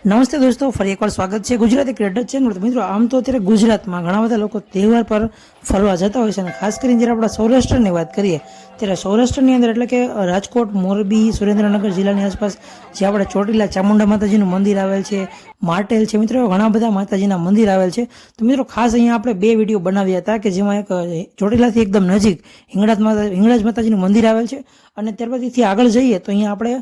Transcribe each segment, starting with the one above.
નમસ્તે દોસ્તો, ફરી એકવાર સ્વાગત છે ગુજરાતી ક્રિએટર ચેનલ. મિત્રો, આમ તો અત્યારે ગુજરાતમાં ઘણા બધા લોકો તહેવાર પર ફરવા જતા હોય છે અને ખાસ કરીને જ્યારે આપણે સૌરાષ્ટ્રની વાત કરીએ ત્યારે સૌરાષ્ટ્રની અંદર એટલે કે રાજકોટ, મોરબી, સુરેન્દ્રનગર જિલ્લાની આસપાસ જે આપણે ચોટીલા ચામુંડા માતાજીનું મંદિર આવેલ છે, માટેલ છે, મિત્રો ઘણા બધા માતાજીના મંદિર આવેલ છે. તો મિત્રો, ખાસ અહીંયા આપણે બે વિડીયો બનાવ્યા હતા કે જેમાં એક ચોટીલાથી એકદમ નજીક હિંગળાજ માતાજીનું મંદિર આવેલ છે અને ત્યારબાદ અહીંથી આગળ જઈએ તો અહીંયા આપણે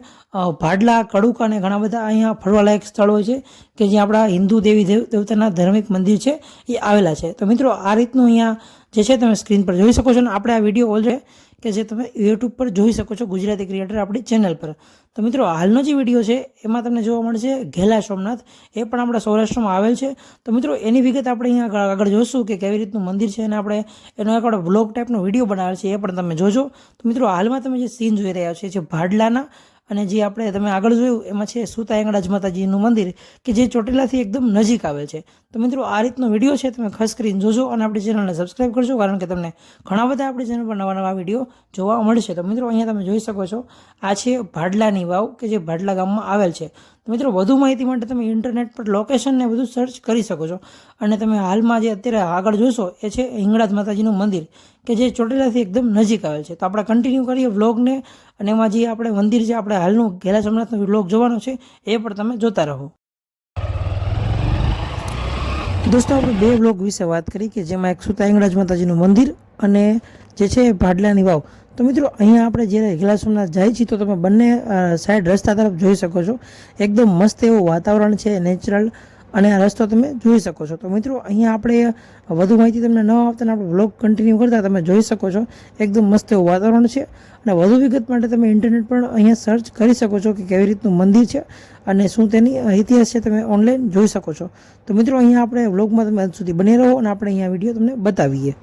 ભાડલા, કડુકા અને ઘણા બધા અહીંયા ફરવાલાયક સ્થળો છે કે જ્યાં આપણા હિન્દુ દેવી દેવતાના ધાર્મિક મંદિર છે એ આવેલા છે. તો મિત્રો, આ રીતનું અહીંયા જે છે તમે સ્ક્રીન પર જોઈ શકો છો અને આપણે આ વિડીયો ઓલરેડી કે જે તમે યુટ્યુબ પર જોઈ શકો છો ગુજરાતી ક્રિએટર આપણી ચેનલ પર. તો મિત્રો, હાલનો જે વિડીયો છે એમાં તમને જોવા મળશે ઘેલા સોમનાથ, એ પણ આપણા સૌરાષ્ટ્રમાં આવેલ છે. તો મિત્રો, એની વિગત આપણે અહીંયા આગળ જોઈશું કે કેવી રીતનું મંદિર છે અને આપણે એનો એક આપણે વ્લોગ ટાઈપનો વિડીયો બનાવેલ છે, એ પણ તમે જોજો. તો મિત્રો, હાલમાં તમે જે સીન જોઈ રહ્યા છો જે ભાડલાના અને જે આપણે તમે આગળ જોયું એમાં છે સુતા હિંગળાજ માતાજીનું મંદિર કે જે ચોટીલાથી એકદમ નજીક આવેલ છે. તો મિત્રો, આ રીતનો વિડીયો છે તમે ખાસ કરીને જોજો અને આપણી ચેનલને સબસ્ક્રાઈબ કરજો, કારણ કે તમને ઘણા બધા આપણી ચેનલ પર નવા નવા વિડીયો જોવા મળશે. તો મિત્રો, અહીંયા તમે જોઈ શકો છો આ છે ભાડલાની વાવ કે જે ભાડલા ગામમાં આવેલ છે. તો મિત્રો, વધુ માહિતી માટે તમે ઇન્ટરનેટ પર લોકેશનને બધું સર્ચ કરી શકો છો અને તમે હાલમાં જે અત્યારે આગળ જોશો એ છે હિંગળાજ માતાજીનું મંદિર કે જે ચોટીલાથી એકદમ નજીક આવેલ છે. તો આપણે કન્ટિન્યુ કરીએ વ્લોગને અને એમાં જે આપણે મંદિર છે આપણે હાલનું ઘેલા સોમનાથનો વ્લોગ જોવાનો છે એ પણ તમે જોતા રહો. દોસ્તો, આપણે બે વ્લોગ વિશે વાત કરી કે જેમાં એક સુતા હિંગળાજ માતાજીનું મંદિર અને જે છે ભાડલાની વાવ. તો મિત્રો, અહીંયા આપણે જ્યારે ઘેલા સોમનાથ જાય છીએ તો તમે બંને સાઈડ રસ્તા તરફ જોઈ શકો છો. એકદમ મસ્ત એવું વાતાવરણ છે, નેચરલ, અને આ રસ્તો તમે જોઈ શકો છો. તો મિત્રો, અહીંયા આપણે વધુ માહિતી તમને ન આપતા આપણે વ્લોગ કન્ટિન્યુ કરતા તમે જોઈ શકો છો એકદમ મસ્ત એવું વાતાવરણ છે. અને વધુ વિગત માટે તમે ઇન્ટરનેટ પર અહીંયા સર્ચ કરી શકો છો કે કેવી રીતનું મંદિર છે અને શું તેની ઇતિહાસ છે તમે ઓનલાઈન જોઈ શકો છો. તો મિત્રો, અહીંયા આપણે વ્લોગમાં તમે અંત સુધી બની રહો અને આપણે અહીંયા વિડીયો તમને બતાવીએ.